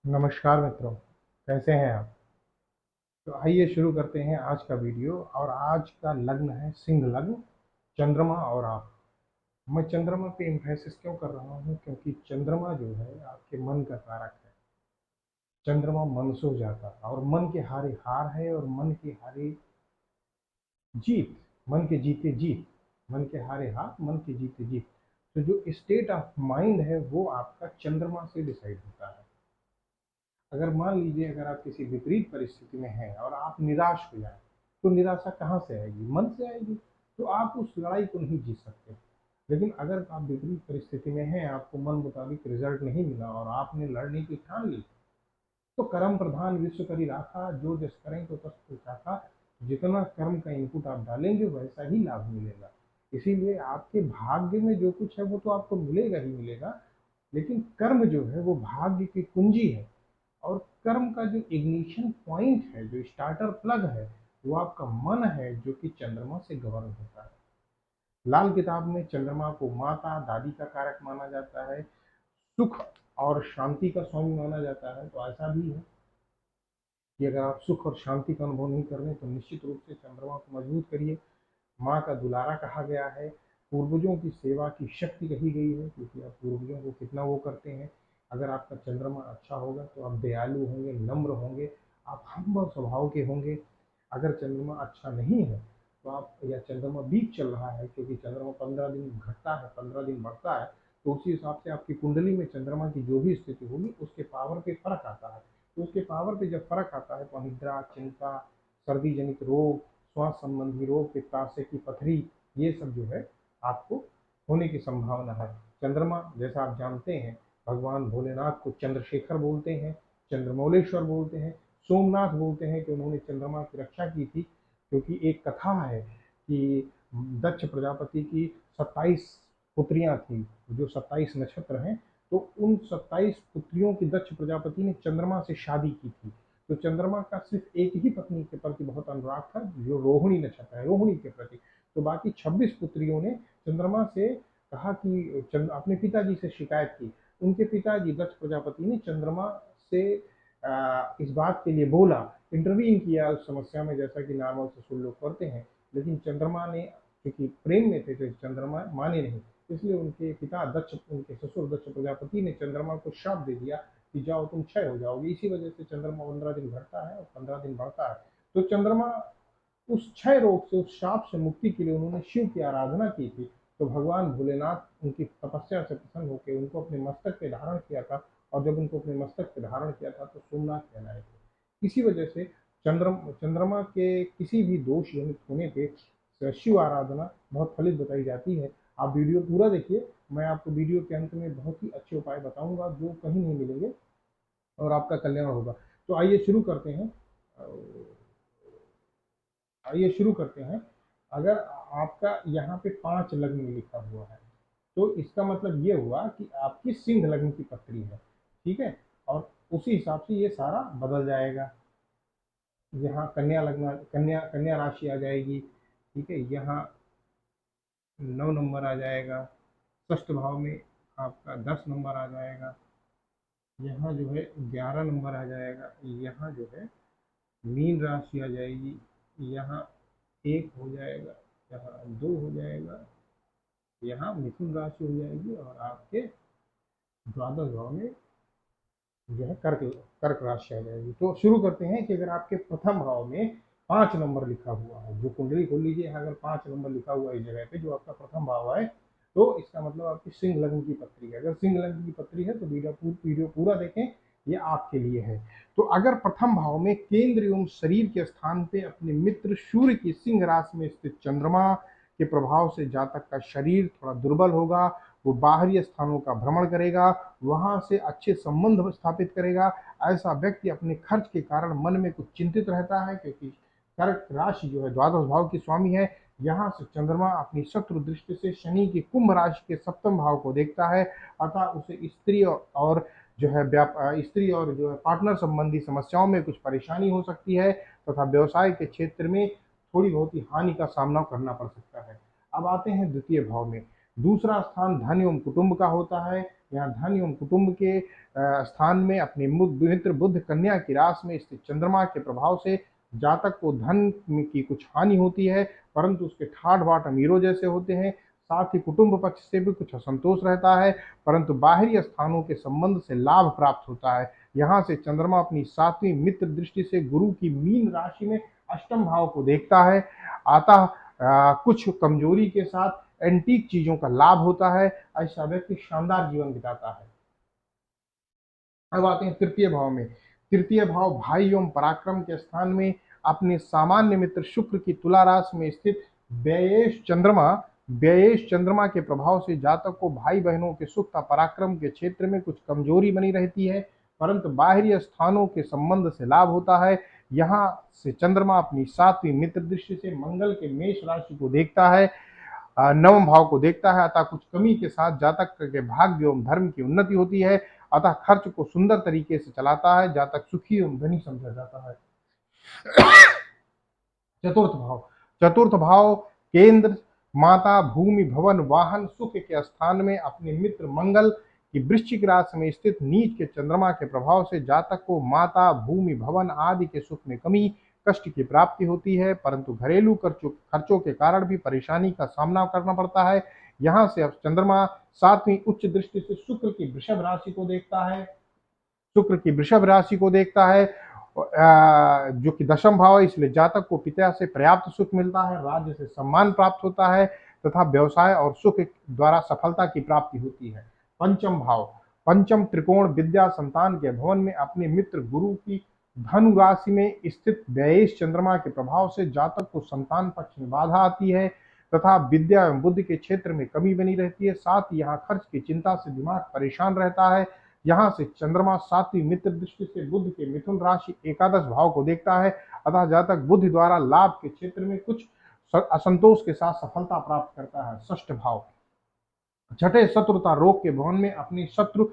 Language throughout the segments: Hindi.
नमस्कार मित्रों, कैसे हैं आप? तो आइए शुरू करते हैं आज का वीडियो। और आज का लग्न है सिंह लग्न, चंद्रमा और आप। मैं चंद्रमा पे इम्फेसिस क्यों कर रहा हूँ? क्योंकि चंद्रमा जो है आपके मन का कारक है। चंद्रमा मन सो जाता है और मन के हारे हार है, और मन के हारे जीत, मन के जीते जीत, मन के हारे हार, मन के जीते जीत। तो जो स्टेट ऑफ माइंड है वो आपका चंद्रमा से डिसाइड होता है। अगर मान लीजिए, अगर आप किसी विपरीत परिस्थिति में हैं और आप निराश हो जाए, तो निराशा कहाँ से आएगी? मन से आएगी। तो आप उस लड़ाई को नहीं जीत सकते। लेकिन अगर आप विपरीत परिस्थिति में हैं, आपको मन मुताबिक रिजल्ट नहीं मिला और आपने लड़ने की ठान ली, तो कर्म प्रधान विश्व करी राखा, जो जस करें तो तस तो चाखा। जितना कर्म का इनपुट आप डालेंगे वैसा ही लाभ मिलेगा। इसीलिए आपके भाग्य में जो कुछ है वो तो आपको मिलेगा ही मिलेगा, लेकिन कर्म जो है वो भाग्य की कुंजी है। और कर्म का जो इग्निशन पॉइंट है, जो स्टार्टर प्लग है, वो आपका मन है, जो कि चंद्रमा से गवर्न होता है। लाल किताब में चंद्रमा को माता दादी का कारक माना जाता है, सुख और शांति का स्वामी माना जाता है। तो ऐसा भी है कि अगर आप सुख और शांति का अनुभव नहीं कर रहे तो निश्चित रूप से चंद्रमा को मजबूत करिए। माँ का दुलारा कहा गया है, पूर्वजों की सेवा की शक्ति कही गई है, क्योंकि आप पूर्वजों को कितना वो करते हैं। अगर आपका चंद्रमा अच्छा होगा तो आप दयालु होंगे, नम्र होंगे, आप हम्बल स्वभाव के होंगे। अगर चंद्रमा अच्छा नहीं है तो आप, या चंद्रमा वीक चल रहा है, क्योंकि चंद्रमा 15 दिन घटता है, 15 दिन बढ़ता है, तो उसी हिसाब से आपकी कुंडली में चंद्रमा की जो भी स्थिति होगी उसके पावर पे फर्क आता है। तो उसके पावर पे जब फर्क आता है तो अनिद्रा, चिंता, सर्दी जनित रोग, श्वास संबंधी रोग, पित्ताशय की पथरी, ये सब जो है आपको होने की संभावना है। चंद्रमा, जैसा आप जानते हैं, भगवान भोलेनाथ को चंद्रशेखर बोलते हैं, चंद्रमौलेश्वर बोलते हैं, सोमनाथ बोलते हैं, कि उन्होंने चंद्रमा की रक्षा की थी। क्योंकि एक कथा है कि दक्ष प्रजापति की 27 पुत्रियां थी, जो 27 नक्षत्र हैं। तो उन 27 पुत्रियों की दक्ष प्रजापति ने चंद्रमा से शादी की थी। तो चंद्रमा का सिर्फ एक ही पत्नी के प्रति बहुत अनुराग था, जो रोहिणी नक्षत्र है, रोहिणी के प्रति। तो बाकी 26 पुत्रियों ने चंद्रमा से कहा कि अपने पिताजी से शिकायत की। उनके पिताजी दक्ष प्रजापति ने चंद्रमा से इस बात के लिए बोला, इंटरवीन किया उस समस्या में, जैसा कि नॉर्मल ससुर लोग करते हैं। लेकिन चंद्रमा ने, क्योंकि प्रेम में थे तो चंद्रमा माने नहीं, इसलिए उनके पिता दक्ष, उनके ससुर दक्ष प्रजापति ने चंद्रमा को श्राप दे दिया कि जाओ तुम क्षय हो जाओगे। इसी वजह से चंद्रमा 15 दिन घटता है और 15 दिन बढ़ता है। तो चंद्रमा, उस क्षय रोग से, उस शाप से मुक्ति के लिए उन्होंने शिव की आराधना की थी। तो भगवान भोलेनाथ उनकी तपस्या से प्रसन्न होकर उनको अपने मस्तक पे धारण किया था। और जब उनको अपने मस्तक पे धारण किया था तो सोमनाथ कहलाए थे। इसी वजह से चंद्रमा के किसी भी दोष जनित होने पे शिव आराधना बहुत फलित बताई जाती है। आप वीडियो पूरा देखिए, मैं आपको वीडियो के अंत में बहुत ही अच्छे उपाय बताऊंगा जो कहीं नहीं मिलेंगे, और आपका कल्याण होगा। तो आइए शुरू करते हैं। आइए शुरू करते हैं। अगर आपका यहाँ पे 5 लग्न में लिखा हुआ है, तो इसका मतलब ये हुआ कि आपकी सिंह लग्न की पत्री है। ठीक है। और उसी हिसाब से ये सारा बदल जाएगा। यहाँ कन्या लग्न, कन्या कन्या राशि आ जाएगी। ठीक है। यहाँ 9 नंबर आ जाएगा। षष्ठ भाव में आपका 10 नंबर आ जाएगा। यहाँ जो है 11 नंबर आ जाएगा। यहाँ जो है मीन राशि आ जाएगी। यहाँ 1 हो जाएगा, यहाँ 2 हो जाएगा, यहाँ मिथुन राशि हो जाएगी, और आपके द्वादश भाव में जो है कर्क कर्क राशि आ जाएगी। तो शुरू करते हैं कि अगर आपके प्रथम भाव में 5 नंबर लिखा हुआ है, जो कुंडली खोल लीजिए, अगर 5 नंबर लिखा हुआ है इस जगह पे, जो आपका प्रथम भाव है, तो इसका मतलब आपकी सिंह लग्न की पत्री है। अगर सिंह लग्न की पत्री है तो वीडियो पूरा देखें, ये आपके लिए है। तो अगर प्रथम भाव में केंद्र एवं शरीर के स्थान पे अपने मित्र सूर्य की सिंह राशि में स्थित चंद्रमा के प्रभाव से जातक का शरीर थोड़ा दुर्बल होगा। वो बाहरी स्थानों का भ्रमण करेगा, वहां से अच्छे संबंध स्थापित करेगा। ऐसा व्यक्ति अपने खर्च के कारण मन में कुछ चिंतित रहता है, क्योंकि कर्क राशि जो है द्वादश भाव की स्वामी है। यहाँ से चंद्रमा अपनी शत्रु दृष्टि से शनि की कुंभ राशि के सप्तम भाव को देखता है। अतः उसे स्त्री और जो है स्त्री और जो है पार्टनर संबंधी समस्याओं में कुछ परेशानी हो सकती है, तथा व्यवसाय के क्षेत्र में थोड़ी बहुत ही हानि का सामना करना पड़ सकता है। अब आते हैं द्वितीय भाव में। दूसरा स्थान धन एवं कुटुंब का होता है। यहाँ धन एवं कुटुंब के स्थान में अपने मित्र बुध कन्या की राशि में स्थित चंद्रमा के प्रभाव से जातक को धन की कुछ हानि होती है, परंतु उसके ठाट बाट अमीरों जैसे होते हैं। साथ ही कुटुंब पक्ष से भी कुछ असंतोष रहता है, परंतु बाहरी स्थानों के संबंध से लाभ प्राप्त होता है। यहाँ से चंद्रमा अपनी 7वीं मित्र दृष्टि से गुरु की मीन राशि में अष्टम भाव को देखता है। अतः कुछ कमजोरी के साथ एंटीक चीजों का लाभ होता है। ऐसा व्यक्ति शानदार जीवन बिताता है। अब आते हैं तृतीय भाव में। तृतीय भाव भाई एवं पराक्रम के स्थान में अपने सामान्य मित्र शुक्र की तुला राशि में स्थित व्ययेश चंद्रमा के प्रभाव से जातक को भाई बहनों के सुख तथा पराक्रम के क्षेत्र में कुछ कमजोरी बनी रहती है, परंतु बाहरी स्थानों के संबंध से लाभ होता है। यहाँ से चंद्रमा अपनी 7वीं मित्र दृष्टि से मंगल के मेष राशि को देखता है, नवम भाव को देखता है। अतः कुछ कमी के साथ जातक के भाग्य एवं धर्म की उन्नति होती है। अतः खर्च को सुंदर तरीके से चलाता है। जातक सुखी एवं धनी समझा जाता है। चतुर्थ भाव केंद्र माता भूमि भवन वाहन सुख के स्थान में अपने मित्र मंगल की वृश्चिक राशि में स्थित नीच के चंद्रमा के प्रभाव से जातक को माता भूमि भवन आदि के सुख में कमी कष्ट की प्राप्ति होती है, परंतु घरेलू खर्चों के कारण भी परेशानी का सामना करना पड़ता है। यहाँ से अब चंद्रमा 7वीं उच्च दृष्टि से शुक्र की वृषभ राशि को देखता है, जो कि दशम भाव है। इसलिए जातक को पिता से पर्याप्त सुख मिलता है, राज्य से सम्मान प्राप्त होता है तथा व्यवसाय और सुख द्वारा सफलता की प्राप्ति होती है। पंचम त्रिकोण विद्या संतान के भवन में अपने मित्र गुरु की धनु राशि में स्थित व्ययेश चंद्रमा के प्रभाव से जातक को संतान पक्ष में बाधा आती है तथा विद्या एवं बुद्धि के क्षेत्र में कमी बनी रहती है। साथ ही यहाँ खर्च की चिंता से दिमाग परेशान रहता है। यहाँ से चंद्रमा 7वीं मित्र दृष्टि से बुध के मिथुन राशि एकादश भाव को देखता है। अतः जातक बुद्धि द्वारा लाभ के क्षेत्र में कुछ असंतोष के साथ सफलता प्राप्त करता है। षष्ठ भाव छठे शत्रुता रोग के भवन में अपनी शत्रु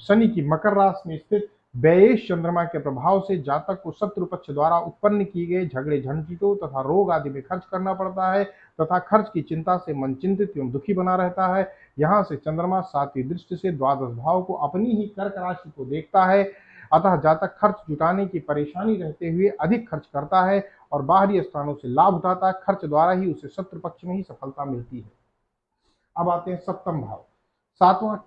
शनि की मकर राशि में स्थित व्ययेश चंद्रमा के प्रभाव से जातक को शत्रु पक्ष द्वारा उत्पन्न किए गए झगड़े झंझटों तथा रोग आदि में खर्च करना पड़ता है तथा खर्च की चिंता से मन चिंतित एवं दुखी बना रहता है। यहाँ से चंद्रमा 7वीं दृष्टि से द्वादश भाव को अपनी ही कर्क राशि को देखता है। अतः जातक खर्च जुटाने की परेशानी रहते हुए अधिक खर्च करता है और बाहरी स्थानों से लाभ उठाता है। खर्च द्वारा ही उसे शत्रु पक्ष में ही सफलता मिलती है। अब आते हैं सप्तम भाव। 7वां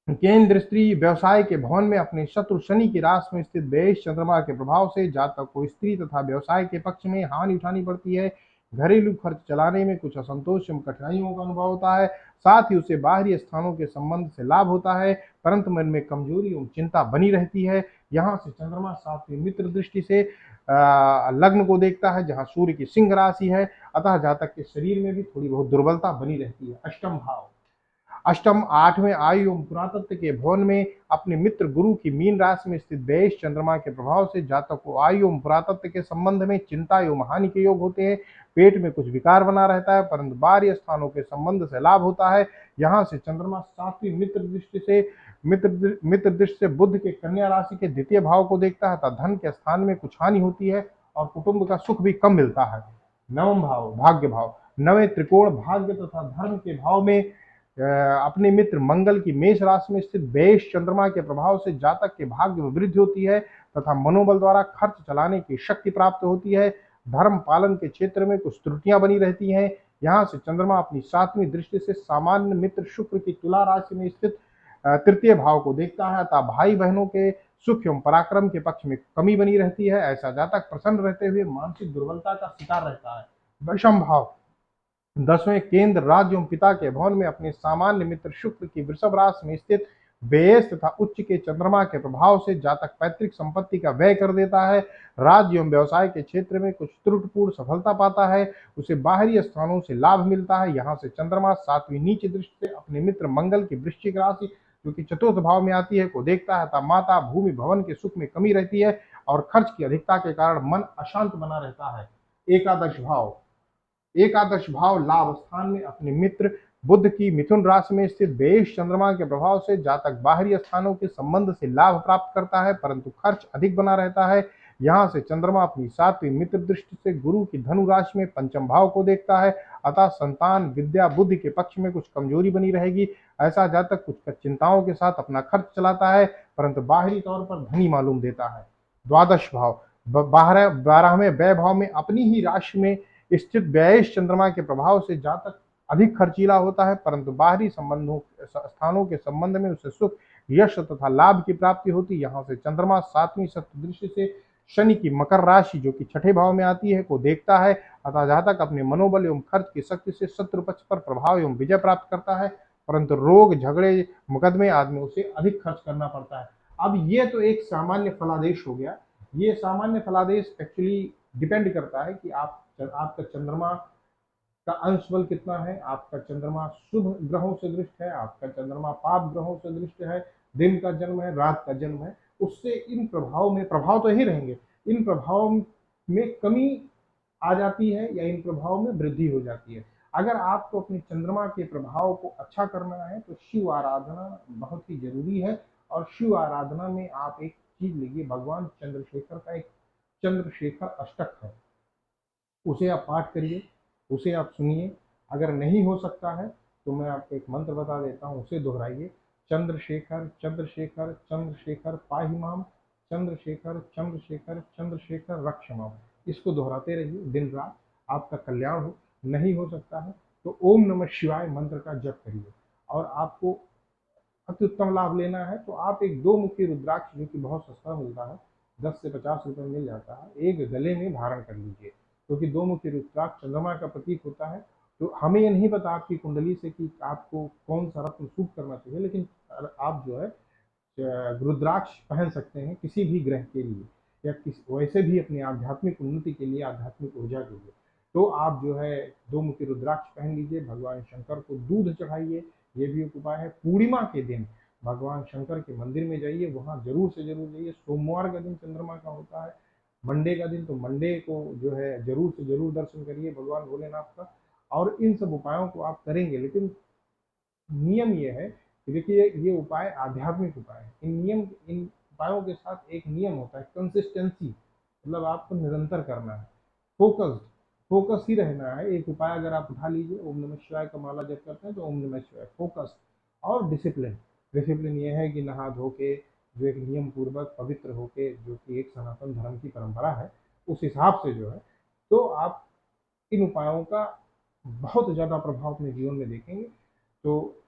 केंद्र स्त्री व्यवसाय के भवन में अपने शत्रु शनि की राशि में स्थित व्ययेश चंद्रमा के प्रभाव से जातक को स्त्री तथा व्यवसाय के पक्ष में हानि उठानी पड़ती है। घरेलू खर्च चलाने में कुछ असंतोष एवं कठिनाइयों का अनुभव होता है। साथ ही उसे बाहरी स्थानों के संबंध से लाभ होता है, परंतु मन में कमजोरी एवं चिंता बनी रहती है। यहाँ से चंद्रमा 7वीं मित्र दृष्टि से लग्न को देखता है, जहाँ सूर्य की सिंह राशि है। अतः जातक के शरीर में भी थोड़ी बहुत दुर्बलता बनी रहती है। अष्टम 8वें आयु एवं पुरातत्व के भवन में अपने मित्र गुरु की मीन राशि में स्थित व्ययेश चंद्रमा के प्रभाव से जातक को आयु एवं पुरातत्व के संबंध में चिंता एवं हानि के योग होते हैं। पेट में कुछ विकार बना रहता है, परंतु बाहरी स्थानों के संबंध से लाभ होता है। यहाँ से चंद्रमा 7वीं मित्र दृष्टि से बुध के कन्या राशि के द्वितीय भाव को देखता है तथा धन के स्थान में कुछ हानि होती है और कुटुंब का सुख भी कम मिलता है। नवम भाव भाग्य भाव। नवे त्रिकोण भाग्य तथा धर्म के भाव में अपने मित्र मंगल की मेष राशि में स्थित व्ययेश चंद्रमा के प्रभाव से जातक के भाग्य में वृद्धि होती है तथा मनोबल द्वारा खर्च चलाने की शक्ति प्राप्त होती है। धर्म पालन के क्षेत्र में कुछ त्रुटियां बनी रहती हैं। यहाँ से चंद्रमा अपनी 7वीं दृष्टि से सामान्य मित्र शुक्र की तुला राशि में स्थित तृतीय भाव को देखता है अतः भाई बहनों के सुख एवं पराक्रम के पक्ष में कमी बनी रहती है। ऐसा जातक प्रसन्न रहते हुए मानसिक दुर्बलता का शिकार रहता है। दशम भाव 10वें केंद्र राज्य एवं पिता के भवन में अपने सामान्य मित्र शुक्र की वृषभ राशि में स्थित व्ययेश तथा उच्च के चंद्रमा के प्रभाव से जातक पैतृक संपत्ति का व्यय कर देता है। राज्य एवं व्यवसाय के क्षेत्र में कुछ त्रुटिपूर्ण सफलता पाता है। उसे बाहरी स्थानों से लाभ मिलता है। यहाँ से चंद्रमा 7वीं नीच दृष्टि से अपने मित्र मंगल की वृश्चिक राशि जो कि चतुर्थ भाव में आती है को देखता है तथा माता भूमि भवन के सुख में कमी रहती है और खर्च की अधिकता के कारण मन अशांत बना रहता है। एकादश भाव लाभ स्थान में अपने मित्र बुध की मिथुन राशि में स्थित व्ययेश चंद्रमा के प्रभाव से जातक बाहरी स्थानों के संबंध से लाभ प्राप्त करता है, परंतु खर्च अधिक बना रहता है। यहाँ से चंद्रमा अपनी 7वीं मित्र दृष्टि से गुरु की धनु राशि में पंचम भाव को देखता है, अतः संतान, विद्या, बुद्धि के पक्ष में कुछ कमजोरी बनी रहेगी। ऐसा जातक कुछ चिंताओं के साथ अपना खर्च चलाता है, परंतु बाहरी तौर पर धनी मालूम देता है। द्वादश भाव, 12वें व्यय भाव में अपनी ही राशि में स्थित व्ययेश चंद्रमा के प्रभाव से जातक अधिक खर्चीला होता है, परंतु बाहरी संबंधों स्थानों के संबंध में उसे सुख, यश तथा लाभ की प्राप्ति होती। यहाँ से चंद्रमा 7वीं सप्तदृष्टि से शनि की मकर राशि जो कि छठे भाव में आती है को देखता है, अतः जातक अपने मनोबल एवं खर्च की शक्ति से शत्रु पक्ष पर प्रभाव एवं विजय प्राप्त करता है, परंतु रोग, झगड़े, मुकदमे आदि में उसे अधिक खर्च करना पड़ता है। अब ये तो एक सामान्य फलादेश हो गया। ये सामान्य फलादेश एक्चुअली डिपेंड करता है कि आपका चंद्रमा का अंश बल कितना है, आपका चंद्रमा शुभ ग्रहों से दृष्ट है, आपका चंद्रमा पाप ग्रहों से दृष्ट है, दिन का जन्म है, रात का जन्म है। उससे इन प्रभाव में, प्रभाव तो ही रहेंगे, इन प्रभाव में कमी आ जाती है या इन प्रभाव में वृद्धि हो जाती है। अगर आपको अपने चंद्रमा के प्रभाव को अच्छा करना है तो शिव आराधना बहुत ही जरूरी है। और शिव आराधना में आप एक चीज लीजिए, भगवान चंद्रशेखर का एक चंद्रशेखर अष्टक है, उसे आप पाठ करिए, उसे आप सुनिए। अगर नहीं हो सकता है तो मैं आपको एक मंत्र बता देता हूँ, उसे दोहराइए। चंद्रशेखर चंद्रशेखर चंद्रशेखर पाहि माम, चंद्रशेखर चंद्रशेखर चंद्रशेखर रक्ष माम। इसको दोहराते रहिए दिन रात, आपका कल्याण हो। नहीं हो सकता है तो ओम नमः शिवाय मंत्र का जप करिए। और आपको अत्युत्तम लाभ लेना है तो आप एक 2 मुखी रुद्राक्ष जो कि बहुत सस्ता मिलता है, 10 से 50 रुपए मिल जाता है, एक गले में धारण कर लीजिए, क्योंकि 2 मुखी रुद्राक्ष चंद्रमा का प्रतीक होता है। तो हमें ये नहीं पता आपकी कुंडली से कि आपको कौन सा रत्न सूट करना चाहिए, लेकिन आप जो है रुद्राक्ष पहन सकते हैं किसी भी ग्रह के लिए, या वैसे भी अपनी आध्यात्मिक उन्नति के लिए, आध्यात्मिक ऊर्जा के लिए। तो आप जो है 2 मुखी रुद्राक्ष पहन लीजिए, भगवान शंकर को दूध चढ़ाइए, ये भी एक उपाय है। पूर्णिमा के दिन भगवान शंकर के मंदिर में जाइए, वहाँ जरूर से जरूर जाइए। सोमवार का दिन चंद्रमा का होता है, मंडे का दिन, तो मंडे को जो है जरूर से जरूर दर्शन करिए भगवान भोलेनाथ का। और इन सब उपायों को आप करेंगे, लेकिन नियम ये है कि देखिए ये उपाय आध्यात्मिक उपाय है। इन उपायों के साथ एक नियम होता है, कंसिस्टेंसी, मतलब आपको निरंतर करना है, फोकस ही रहना है। एक उपाय अगर आप उठा लीजिए, ओम नमः शिवाय का माला जप करते हैं तो ओम नमः शिवाय, फोकस और डिसिप्लिन। डिसिप्लिन ये है कि नहा धो के जो एक नियम पूर्वक पवित्र होके, जो कि एक सनातन धर्म की परंपरा है, उस हिसाब से जो है, तो आप इन उपायों का बहुत ज़्यादा प्रभाव अपने जीवन में देखेंगे। तो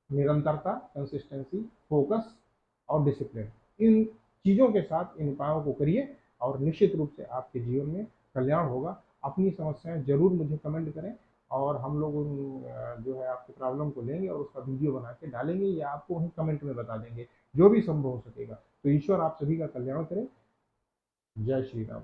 निरंतरता, कंसिस्टेंसी, फोकस और डिसिप्लिन, इन चीज़ों के साथ इन उपायों को करिए और निश्चित रूप से आपके जीवन में कल्याण होगा। अपनी समस्याएं जरूर मुझे कमेंट करें और हम लोग उन जो है आपकी प्रॉब्लम को लेंगे और उसका वीडियो बना के डालेंगे या आपको वहीं कमेंट में बता देंगे, जो भी संभव हो सकेगा। तो ईश्वर आप सभी का कल्याण करें। जय श्री राम।